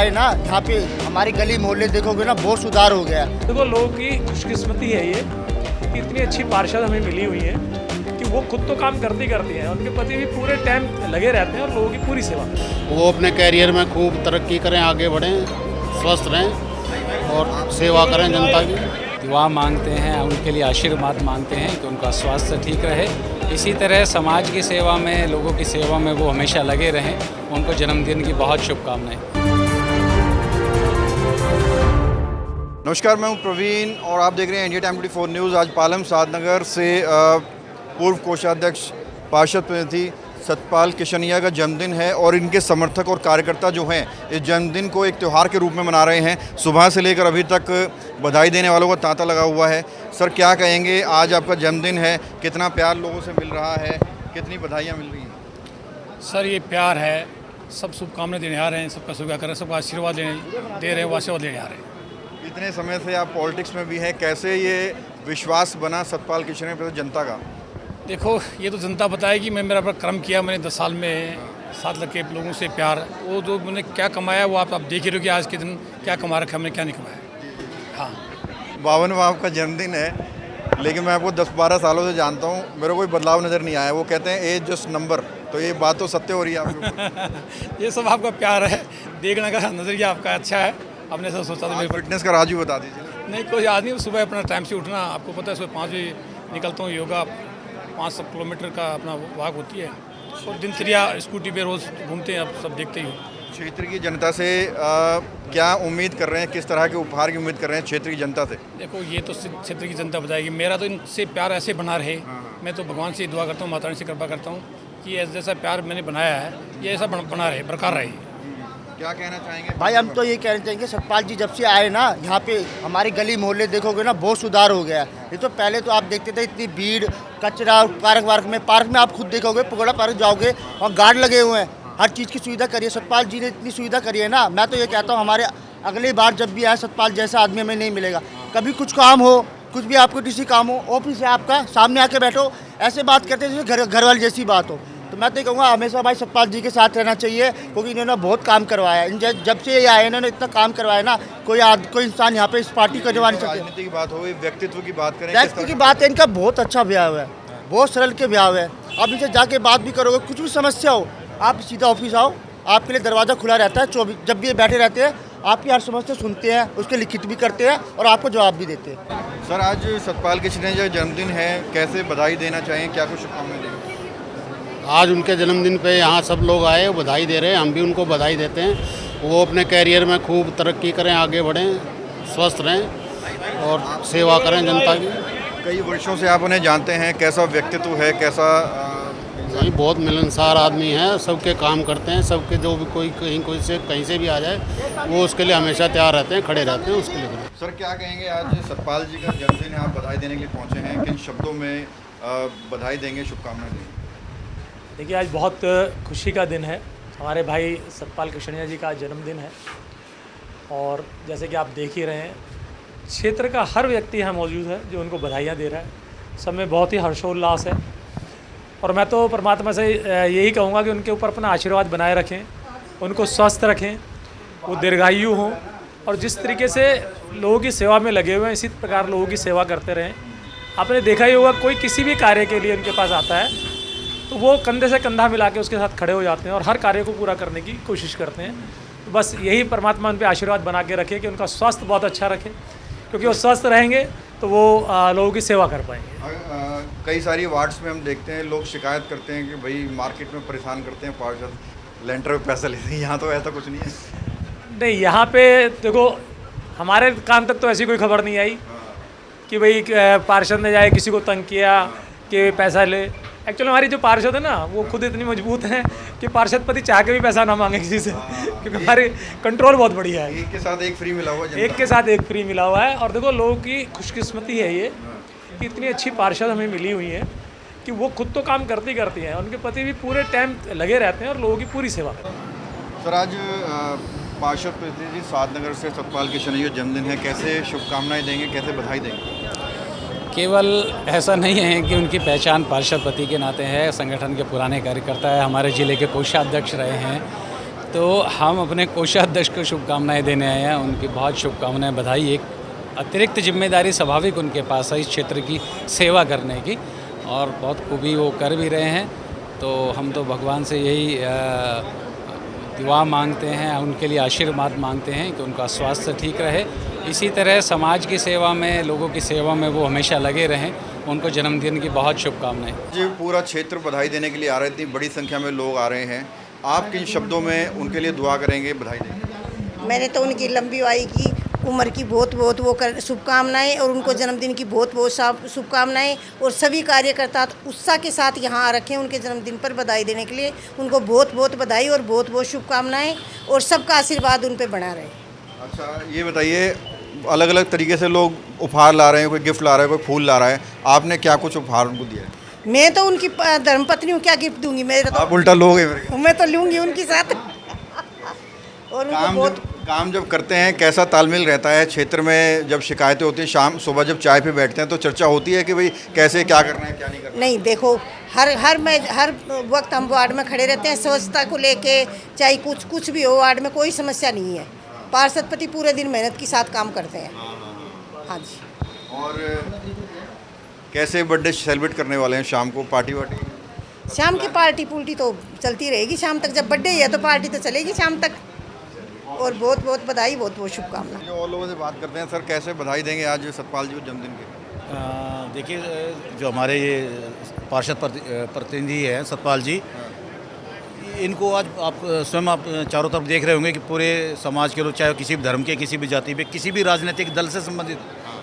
आए ना यहाँ पे हमारी गली मोहल्ले देखोगे ना बहुत सुधार हो गया। देखो लोगों की खुशकिस्मती है ये कि इतनी अच्छी पार्षद हमें मिली हुई है कि वो खुद तो काम करती हैं, उनके पति भी पूरे टाइम लगे रहते हैं और लोगों की पूरी सेवा। वो अपने कैरियर में खूब तरक्की करें, आगे बढ़ें, स्वस्थ रहें और सेवा करें जनता की। दुआ मांगते हैं, उनके लिए आशीर्वाद मांगते हैं कि उनका स्वास्थ्य ठीक रहे। इसी तरह समाज की सेवा में, लोगों की सेवा में वो हमेशा लगे रहें। उनको जन्मदिन की बहुत शुभकामनाएं। नमस्कार, मैं हूं प्रवीण और आप देख रहे हैं इंडिया टाइम 24 न्यूज़। आज पालम सादनगर से पूर्व कोषाध्यक्ष पार्षद प्रतिनिधि सतपाल किशनिया का जन्मदिन है और इनके समर्थक और कार्यकर्ता जो हैं इस जन्मदिन को एक त्यौहार के रूप में मना रहे हैं। सुबह से लेकर अभी तक बधाई देने वालों का तांता लगा हुआ है। सर, क्या कहेंगे, आज आपका जन्मदिन है, कितना प्यार लोगों से मिल रहा है, कितनी बधाइयाँ मिल रही हैं? सर, ये प्यार है, सब शुभकामनाएं देने आ रहे हैं, सबका स्वीकार कर रहे हैं, सबका आशीर्वाद दे रहे हैं, वो आशीर्वाद लेने आ रहे हैं। इतने समय से आप पॉलिटिक्स में भी हैं, कैसे ये विश्वास बना सतपाल किशनिया पर जनता का? देखो, ये तो जनता बताएगी। मैं मेरा अपना कर्म किया, मैंने 10 साल में 7 लाख के लोगों से प्यार, वो जो मैंने क्या कमाया वो आप देख ही रहे हो कि आज के दिन क्या कमा रखा है, मैंने क्या नहीं कमाया। हाँ, 52वां आपका जन्मदिन है, लेकिन मैं आपको 10-12 सालों से जानता हूँ, मेरे को कोई बदलाव नज़र नहीं आया। वो कहते हैं एज जस्ट नंबर, तो ये बात तो सत्य हो रही है आपके ऊपर। ये सब आपका प्यार है, देखने का नज़रिया आपका अच्छा है। आपने ऐसा सोचा था मेरे फिटनेस का राज भी बता दीजिए। नहीं, कोई याद नहीं। सुबह अपना टाइम से उठना, आपको पता है, सुबह 5 बजे निकलता हूँ, योगा 5 किलोमीटर का अपना वॉक होती है और दिनचर्या स्कूटी पे रोज़ घूमते हैं, आप सब देखते ही हो। क्षेत्र की जनता से क्या उम्मीद कर रहे हैं, किस तरह के उपहार की उम्मीद कर रहे हैं क्षेत्र की जनता से? देखो, ये तो क्षेत्र की जनता बताएगी। मेरा तो इनसे प्यार ऐसे बना रहे। मैं तो भगवान से दुआ करता हूँ, माता रानी से कृपा करता हूँ कि जैसा प्यार मैंने बनाया है ये ऐसा बना रहे, बरकरार रहे। क्या कहना चाहेंगे भाई, हम तो ये कहना चाहेंगे सतपाल जी जब से आए ना यहाँ पे हमारी गली मोहल्ले देखोगे ना बहुत सुधार हो गया। ये तो पहले तो आप देखते थे इतनी भीड़, कचरा, पार्क में आप खुद देखोगे, पगोड़ा पार्क जाओगे और गार्ड लगे हुए हैं, हर चीज़ की सुविधा करी है। सतपाल जी ने इतनी सुविधा करी है ना, मैं तो ये कहता हूँ हमारे अगली बार जब भी आए सतपाल जैसा आदमी हमें नहीं मिलेगा। कभी कुछ काम हो, कुछ भी आपको किसी काम हो, ऑफिस है आपका, सामने आके बैठो, ऐसे बात करते हैं जैसे घर वाली जैसी बात हो। तो मैं तो कहूँगा हमेशा भाई सतपाल जी के साथ रहना चाहिए, क्योंकि इन्होंने बहुत काम करवाया है। जब से ये आए इन्होंने इतना काम करवाया ना, कोई इंसान यहाँ पे इस पार्टी को जमा नहीं सकता। राजनीति की बात हो, व्यक्तित्व की बात करें, व्यक्ति की बात है, इनका बहुत अच्छा ब्याह है, बहुत सरल के ब्याह है। आप इनसे जाके बात भी करोगे, कुछ भी समस्या हो आप सीधा ऑफिस आओ, आपके लिए दरवाज़ा खुला रहता है 24। जब भी ये बैठे रहते हैं आपकी हर समस्या सुनते हैं, उसके लिखित भी करते हैं और आपको जवाब भी देते हैं। सर, आज सतपाल किशनिया का जन्मदिन है, कैसे बधाई देना चाहिए, क्या कुछ शुभकामनाएं देंगे? आज उनके जन्मदिन पे यहाँ सब लोग आए, बधाई दे रहे हैं, हम भी उनको बधाई देते हैं। वो अपने कैरियर में खूब तरक्की करें, आगे बढ़ें, स्वस्थ रहें और सेवा करें जनता की। कई वर्षों से आप उन्हें जानते हैं, कैसा व्यक्तित्व है, कैसा नहीं, बहुत मिलनसार आदमी हैं, सबके काम करते हैं, सबके जो भी कोई कहीं से भी आ जाए वो उसके लिए हमेशा तैयार रहते हैं, खड़े रहते हैं उसके लिए। सर, क्या कहेंगे, आज सतपाल जी का जन्मदिन है, आप बधाई देने के लिए पहुंचे हैं, किन शब्दों में बधाई देंगे, शुभकामनाएं देंगे? देखिए, आज बहुत खुशी का दिन है, हमारे भाई सतपाल किशनिया जी का जन्मदिन है और जैसे कि आप देख ही रहे हैं क्षेत्र का हर व्यक्ति यहाँ मौजूद है जो उनको बधाइयाँ दे रहा है। सब में बहुत ही हर्षोल्लास है और मैं तो परमात्मा से यही कहूँगा कि उनके ऊपर अपना आशीर्वाद बनाए रखें, उनको स्वस्थ रखें, वो दीर्घायु हों और जिस तरीके से लोगों की सेवा में लगे हुए हैं इसी प्रकार लोगों की सेवा करते रहें। आपने देखा ही होगा, कोई किसी भी कार्य के लिए उनके पास आता है तो वो कंधे से कंधा मिला के उसके साथ खड़े हो जाते हैं और हर कार्य को पूरा करने की कोशिश करते हैं। तो बस यही परमात्मा उन पर आशीर्वाद बना के रखे कि उनका स्वास्थ्य बहुत अच्छा रखे, क्योंकि वो स्वस्थ रहेंगे तो वो लोगों की सेवा कर पाएंगे। कई सारी वार्ड्स में हम देखते हैं लोग शिकायत करते हैं कि भाई मार्केट में परेशान करते हैं पार्षद, लेंटर पे पैसा लेते हैं, यहाँ तो ऐसा कुछ नहीं है। नहीं, यहाँ पे देखो हमारे कान तक तो ऐसी कोई खबर नहीं आई कि भाई पार्षद ने जाए किसी को तंग किया कि पैसा ले। एक्चुअली हमारी जो पार्षद है ना वो खुद इतनी मजबूत हैं कि पार्षद पति चाह के भी पैसा ना मांगे किसी से, क्योंकि हमारी कंट्रोल बहुत बढ़िया है। एक के साथ एक फ्री मिला हुआ है, एक के साथ एक फ्री मिला हुआ है। और देखो लोगों की खुशकिस्मती है ये कि इतनी अच्छी पार्षद हमें मिली हुई है कि वो खुद तो काम करती हैं, उनके पति भी पूरे टाइम लगे रहते हैं और लोगों की पूरी सेवा करते हैं। सर, आज पार्षद प्रतिनिधि सादनगर से सतपाल किशनिया का जन्मदिन है, कैसे शुभकामनाएं देंगे, कैसे बधाई देंगे? केवल ऐसा नहीं है कि उनकी पहचान पार्षद पति के नाते है, संगठन के पुराने कार्यकर्ता है, हमारे ज़िले के कोषाध्यक्ष रहे हैं, तो हम अपने कोषाध्यक्ष को शुभकामनाएं देने आए हैं। उनकी बहुत शुभकामनाएं, बधाई। एक अतिरिक्त जिम्मेदारी स्वाभाविक उनके पास है इस क्षेत्र की सेवा करने की, और बहुत खूबी वो कर भी रहे हैं। तो हम तो भगवान से यही दुआ मांगते हैं, उनके लिए आशीर्वाद मांगते हैं कि उनका स्वास्थ्य ठीक रहे। इसी तरह समाज की सेवा में, लोगों की सेवा में वो हमेशा लगे रहें। उनको जन्मदिन की बहुत शुभकामनाएं। जी, पूरा क्षेत्र बधाई देने के लिए आ रहे हैं, इतनी बड़ी संख्या में लोग आ रहे हैं। आप किन शब्दों में उनके लिए दुआ करेंगे, बधाई देंगे? मैंने तो उनकी लंबी आयु की, उम्र की बहुत बहुत वो कर शुभकामनाएं, और उनको जन्मदिन की बहुत बहुत शुभकामनाएं। और सभी कार्यकर्ता उत्साह के साथ यहाँ आ रखे हैं उनके जन्मदिन पर बधाई देने के लिए। उनको बहुत बहुत बधाई और बहुत बहुत शुभकामनाएं, और सबका आशीर्वाद उन पर बना रहे। अच्छा, ये बताइए, अलग अलग तरीके से लोग उपहार ला रहे हैं, कोई गिफ्ट ला रहा है, कोई फूल ला रहा है, आपने क्या कुछ उपहार उनको दिया है? मैं तो उनकी धर्मपत्नी हूँ, क्या गिफ्ट दूंगी? मेरे तो आप उल्टा लोगे मेरे को। मैं तो लूँगी उनके साथ। और उनको बहुत काम जब करते हैं कैसा तालमेल रहता है क्षेत्र में? जब शिकायतें होती हैं, शाम सुबह जब चाय पे बैठते हैं तो चर्चा होती है कि भाई कैसे क्या करना है, क्या नहीं करना? नहीं, देखो, हर वक्त हम वार्ड में खड़े रहते हैं, स्वच्छता को लेके, चाहे कुछ भी हो, वार्ड में कोई समस्या नहीं है। पार्षद पति पूरे दिन मेहनत के साथ काम करते हैं। हाँ जी। और कैसे बर्थडे सेलिब्रेट करने वाले हैं? शाम को पार्टी वार्टी? शाम की पार्टी पुल्टी तो चलती रहेगी शाम तक। जब बर्थडे है तो पार्टी तो चलेगी शाम तक। और बहुत बहुत बधाई, बहुत बहुत शुभकामनाएं। जो और लोगों से बात करते हैं, सर कैसे बधाई देंगे आज सतपाल जी को जन्मदिन के? देखिए, जो हमारे ये पार्षद प्रतिनिधि हैं सतपाल जी, इनको आज आप स्वयं आप चारों तरफ देख रहे होंगे कि पूरे समाज के लोग, चाहे किसी भी धर्म के, किसी भी जाति पे, किसी भी राजनीतिक दल से संबंधित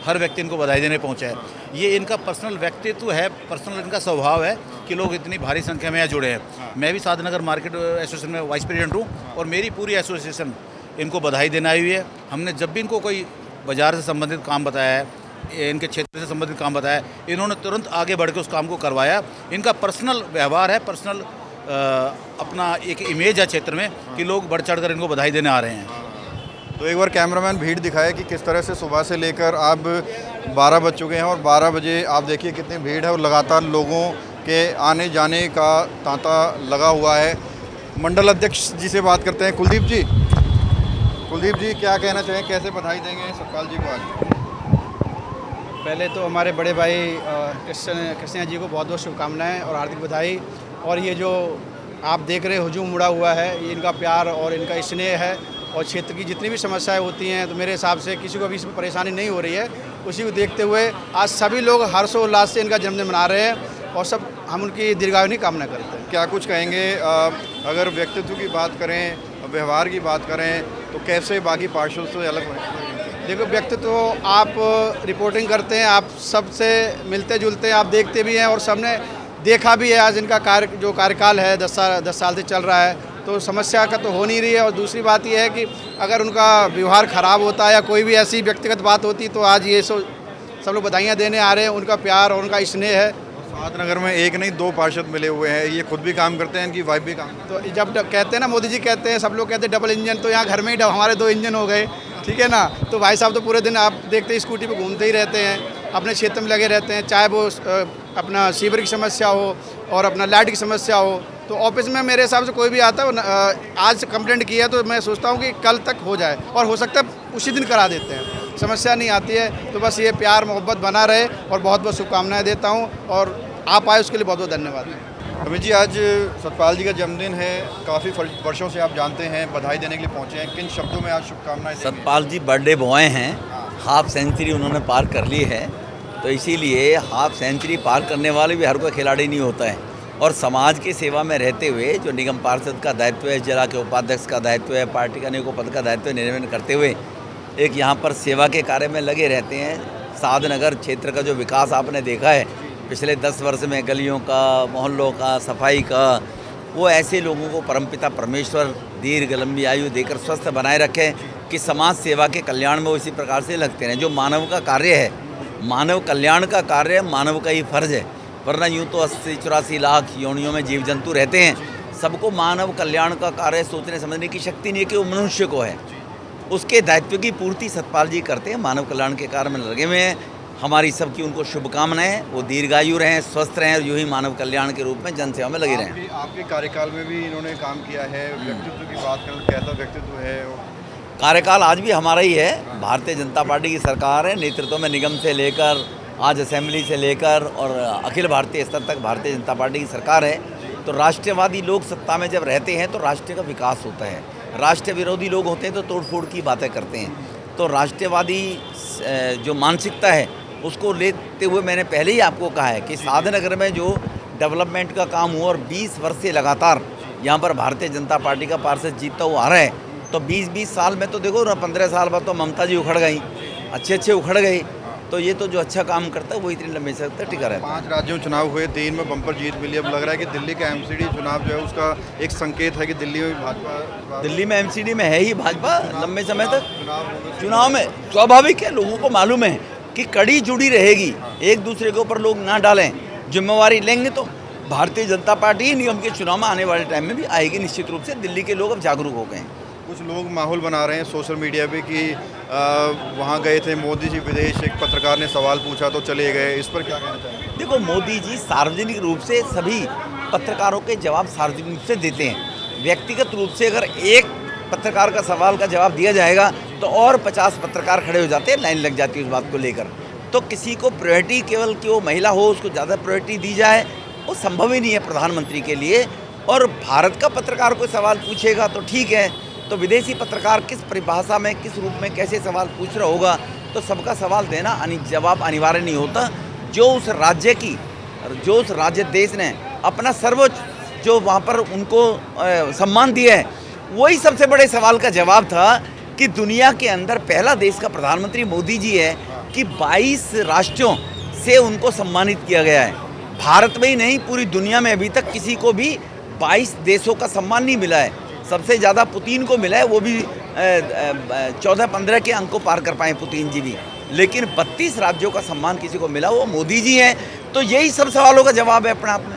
हर व्यक्ति इनको बधाई देने पहुंचा है। ये इनका पर्सनल व्यक्तित्व है, पर्सनल इनका स्वभाव है कि लोग इतनी भारी संख्या में यहाँ जुड़े हैं। मैं भी साधनगर मार्केट एसोसिएशन में वाइस प्रेसिडेंट हूँ, और मेरी पूरी एसोसिएशन इनको बधाई देने आई हुई है। हमने जब भी इनको कोई बाज़ार से संबंधित काम बताया है, इनके क्षेत्र से संबंधित काम बताया, इन्होंने तुरंत आगे बढ़ के उस काम को करवाया। इनका पर्सनल व्यवहार है, पर्सनल अपना एक इमेज है क्षेत्र में कि लोग बढ़ चढ़ कर इनको बधाई देने आ रहे हैं। तो एक बार कैमरामैन भीड़ दिखाए कि किस तरह से सुबह से लेकर अब 12 बज चुके हैं, और 12 बजे आप देखिए कितनी भीड़ है, और लगातार लोगों के आने जाने का तांता लगा हुआ है। मंडल अध्यक्ष जी से बात करते हैं। कुलदीप जी, क्या कहना चाहें, कैसे बधाई देंगे सतपाल जी को आज? पहले तो हमारे बड़े भाई कृष्णा जी को बहुत बहुत शुभकामनाएं और हार्दिक बधाई। और ये जो आप देख रहे हुजूम उड़ा हुआ है, ये इनका प्यार और इनका स्नेह है। और क्षेत्र की जितनी भी समस्याएं होती हैं, तो मेरे हिसाब से किसी को भी इसमें परेशानी नहीं हो रही है। उसी को देखते हुए आज सभी लोग हर्षोल्लास से इनका जन्मदिन मना रहे हैं, और सब हम उनकी दीर्घायु की कामना करते हैं। क्या कुछ कहेंगे? अगर व्यक्तित्व की बात करें, व्यवहार की बात करें, तो कैसे बाकी पार्षदों से अलग है? देखो, व्यक्तित्व आप रिपोर्टिंग करते हैं, आप सबसे मिलते जुलते हैं, आप देखते भी हैं, और सबने देखा भी है। आज इनका जो कार्यकाल है 10 साल से चल रहा है, तो समस्या का तो हो नहीं रही है। और दूसरी बात यह है कि अगर उनका व्यवहार ख़राब होता है या कोई भी ऐसी व्यक्तिगत बात होती, तो आज ये सब लोग बधाइयाँ देने आ रहे हैं। उनका प्यार और उनका स्नेह है। साधनगर में एक नहीं 2 पार्षद मिले हुए हैं, ये खुद भी काम करते हैं, इनकी वाइफ भी काम करते तो जब कहते हैं ना, मोदी जी कहते हैं, सब लोग कहते हैं डबल इंजन, तो यहाँ घर में ही हमारे 2 इंजन हो गए, ठीक है ना। तो भाई साहब तो पूरे दिन आप देखते हैं स्कूटी पे घूमते ही रहते हैं, अपने क्षेत्र में लगे रहते हैं, चाहे वो अपना सीवर की समस्या हो और अपना लाइट की समस्या हो। तो ऑफिस में मेरे हिसाब से कोई भी आता है, आज कंप्लेंट की है तो मैं सोचता हूँ कि कल तक हो जाए, और हो सकता है उसी दिन करा देते हैं, समस्या नहीं आती है। तो बस ये प्यार मोहब्बत बना रहे, और बहुत बहुत शुभकामनाएं देता हूँ, और आप आए उसके लिए बहुत बहुत धन्यवाद। अमित जी, आज सतपाल जी का जन्मदिन है, काफ़ी वर्षों से आप जानते हैं, बधाई देने के लिए पहुंचे हैं, किन शब्दों में आज शुभकामनाएं देंगे? सतपाल जी बर्थडे बॉय हैं, हाफ सेंचुरी उन्होंने पार कर ली है, तो इसीलिए हाफ सेंचुरी पार करने वाले भी हर कोई खिलाड़ी नहीं होता है। और समाज की सेवा में रहते हुए जो निगम पार्षद का दायित्व है, जिला के उपाध्यक्ष का दायित्व है, पार्टी का नियोजक पद का दायित्व निर्वहन करते हुए एक यहाँ पर सेवा के कार्य में लगे रहते हैं। साधनगर क्षेत्र का जो विकास आपने देखा है पिछले 10 वर्ष में, गलियों का, मोहल्लों का, सफाई का, वो ऐसे लोगों को परमपिता परमेश्वर दीर्घ लंबी आयु देकर स्वस्थ बनाए रखें कि समाज सेवा के कल्याण में इसी प्रकार से लगते रहें। जो मानव का कार्य है, मानव कल्याण का कार्य मानव का ही फर्ज है, वरना यूँ तो 80-84 लाख योनियों में जीव जंतु रहते हैं, सबको मानव कल्याण का कार्य सोचने समझने की शक्ति नहीं है कि वो मनुष्य को है। उसके दायित्व की पूर्ति सतपाल जी करते हैं, मानव कल्याण के कार्य में लगे हुए हैं। हमारी सबकी उनको शुभकामनाएं हैं। वो दीर्घायु रहें, स्वस्थ रहें और यूं ही मानव कल्याण के रूप में जनसेवा में लगे रहें। आपके कार्यकाल में भी इन्होंने काम किया है। व्यक्तित्व की बात करें, कैसा व्यक्तित्व है? कार्यकाल आज भी हमारा ही है। भारतीय जनता पार्टी की सरकार है, नेतृत्व में निगम से लेकर आज असेंबली से लेकर और अखिल भारतीय स्तर तक भारतीय जनता पार्टी की सरकार है। तो राष्ट्रवादी लोग सत्ता में जब रहते हैं तो राष्ट्र का विकास होता है। राष्ट्र विरोधी लोग होते हैं तो तोड़फोड़ की बातें करते हैं। तो राष्ट्रवादी जो मानसिकता है उसको लेते हुए मैंने पहले ही आपको कहा है कि शादनगर में जो डेवलपमेंट का काम हुआ और 20 वर्ष से लगातार यहाँ पर भारतीय जनता पार्टी का पार्षद जीतता हुआ आ रहा है। तो 20 साल में तो देखो ना, 15 साल बाद तो ममता जी उखड़ गई, अच्छे उखड़ गए। तो ये तो जो अच्छा काम करता है वो इतनी लंबे समय तक टिका रहता है। 5 राज्यों में चुनाव हुए, 3 में बम्पर जीत मिली। अब लग रहा है कि दिल्ली का एमसीडी चुनाव जो है उसका एक संकेत है कि दिल्ली में भाजपा, दिल्ली में एमसीडी में है ही भाजपा लंबे समय तक। चुनाव में स्वाभाविक है, लोगों को मालूम है कि कड़ी जुड़ी रहेगी, एक दूसरे के ऊपर लोग ना डालें, जिम्मेवारी लेंगे तो भारतीय जनता पार्टी निगम के चुनाव में आने वाले टाइम में भी आएगी निश्चित रूप से। दिल्ली के लोग अब जागरूक हो गए हैं। कुछ लोग माहौल बना रहे हैं सोशल मीडिया पे कि वहाँ गए थे मोदी जी विदेश, एक पत्रकार ने सवाल पूछा तो चले गए। इस पर क्या कहना चाहिए? देखो, मोदी जी सार्वजनिक रूप से सभी पत्रकारों के जवाब सार्वजनिक रूप से देते हैं। व्यक्तिगत रूप से अगर एक पत्रकार का सवाल का जवाब दिया जाएगा तो और 50 पत्रकार खड़े हो जाते हैं, लाइन लग जाती है उस बात को लेकर। तो किसी को प्रायोरिटी, केवल कि वो महिला हो उसको ज़्यादा प्रायोरिटी दी जाए, वो संभव ही नहीं है प्रधानमंत्री के लिए। और भारत का पत्रकार कोई सवाल पूछेगा तो ठीक है, तो विदेशी पत्रकार किस परिभाषा में, किस रूप में, कैसे सवाल पूछ रहा होगा, तो सबका सवाल देना जवाब अनिवार्य नहीं होता। जो उस राज्य की, जो उस राज्य देश ने अपना सर्वोच्च जो वहाँ पर उनको सम्मान दिया है, वही सबसे बड़े सवाल का जवाब था कि दुनिया के अंदर पहला देश का प्रधानमंत्री मोदी जी है कि 22 राष्ट्रों से उनको सम्मानित किया गया है। भारत में ही नहीं, पूरी दुनिया में अभी तक किसी को भी 22 देशों का सम्मान नहीं मिला है। सबसे ज़्यादा पुतिन को मिला है, वो भी 14-15 के अंक को पार कर पाए पुतिन जी भी। लेकिन 32 राज्यों का सम्मान किसी को मिला, वो मोदी जी हैं। तो यही सब सवालों का जवाब है अपने आप में।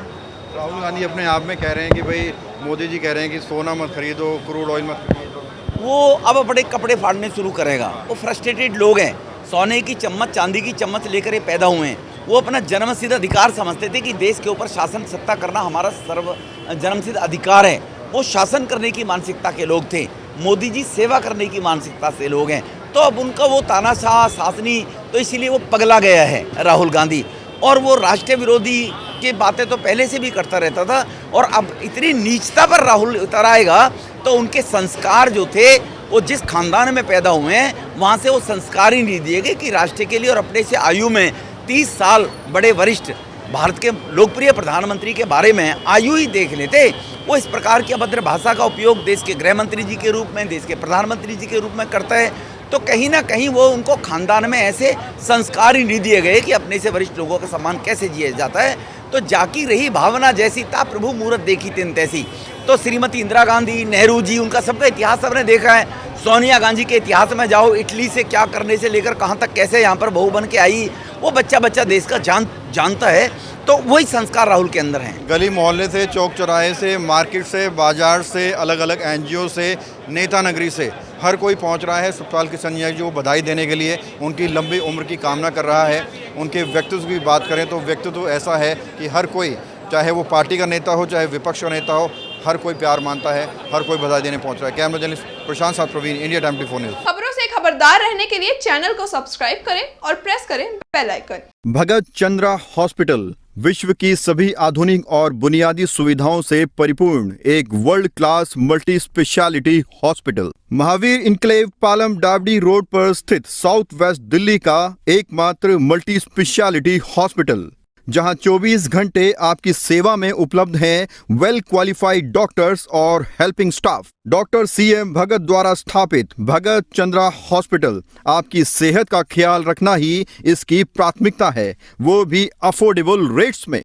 राहुल गांधी अपने आप में कह रहे हैं कि भाई मोदी जी कह रहे हैं कि सोना मत खरीदो, क्रूड ऑयल मत खरीदो। वो अब अपने कपड़े फाड़ने शुरू करेगा। वो फ्रस्ट्रेटेड लोग हैं, सोने की चम्मच, चांदी की चम्मच लेकर ये पैदा हुए हैं। वो अपना जन्मसिद्ध अधिकार समझते थे कि देश के ऊपर शासन सत्ता करना हमारा सर्व जन्मसिद्ध अधिकार है। वो शासन करने की मानसिकता के लोग थे। मोदी जी सेवा करने की मानसिकता से लोग हैं। तो अब उनका वो तानाशाह शासनी, तो इसीलिए वो पगला गया है राहुल गांधी। और वो राष्ट्र विरोधी की बातें तो पहले से भी करता रहता था, और अब इतनी नीचता पर राहुल उतर आएगा तो उनके संस्कार जो थे, वो जिस खानदान में पैदा हुए हैं वहाँ से वो संस्कार ही नहीं दिए गए कि राष्ट्र के लिए। और अपने से आयु में 30 साल बड़े वरिष्ठ भारत के लोकप्रिय प्रधानमंत्री के बारे में आयु ही देख लेते, वो इस प्रकार की अभद्र भाषा का उपयोग देश के गृह मंत्री जी के रूप में, देश के प्रधानमंत्री जी के रूप में करता है। तो कहीं ना कहीं वो उनको खानदान में ऐसे संस्कार ही नहीं दिए गए कि अपने से वरिष्ठ लोगों का सम्मान कैसे जिया जाता है। तो जाकी रही भावना जैसी ता प्रभु मूरत देखी तिन तैसी। तो श्रीमती इंदिरा गांधी, नेहरू जी, उनका सबका इतिहास सबने देखा है। सोनिया गांधी के इतिहास में जाओ, इटली से क्या करने से लेकर कहाँ तक कैसे यहाँ पर बहू बन के आई, वो बच्चा देश का जानता है। तो वही संस्कार राहुल के अंदर हैं। गली मोहल्ले से, चौक चौराहे से, मार्केट से, बाजार से, अलग अलग एनजीओ से, नेता नगरी से हर कोई पहुंच रहा है सतपाल किशनिया जी को बधाई देने के लिए। उनकी लंबी उम्र की कामना कर रहा है। उनके व्यक्तित्व की बात करें तो व्यक्तित्व ऐसा है कि हर कोई, चाहे वो पार्टी का नेता हो, चाहे विपक्ष का नेता हो, हर कोई प्यार मानता है, हर कोई बधाई देने पहुंच रहा है। कैमरा जर्नलिस्ट प्रशांत साथ प्रवीण, इंडिया टाइम 24 न्यूज़। खबरों से खबरदार रहने के लिए चैनल को सब्सक्राइब करें और प्रेस करें बेल आइकन। भगत चंद्रा हॉस्पिटल विश्व की सभी आधुनिक और बुनियादी सुविधाओं से परिपूर्ण एक world class multi speciality hospital, Mahavir enclave, Palam Dabri road पर स्थित साउथ वेस्ट दिल्ली का एकमात्र मल्टी स्पेशलिटी हॉस्पिटल, जहां 24 घंटे आपकी सेवा में उपलब्ध हैं वेल क्वालिफाइड डॉक्टर्स और हेल्पिंग स्टाफ। डॉक्टर CM भगत द्वारा स्थापित भगत चंद्रा हॉस्पिटल आपकी सेहत का ख्याल रखना ही इसकी प्राथमिकता है, वो भी अफोर्डेबल रेट्स में।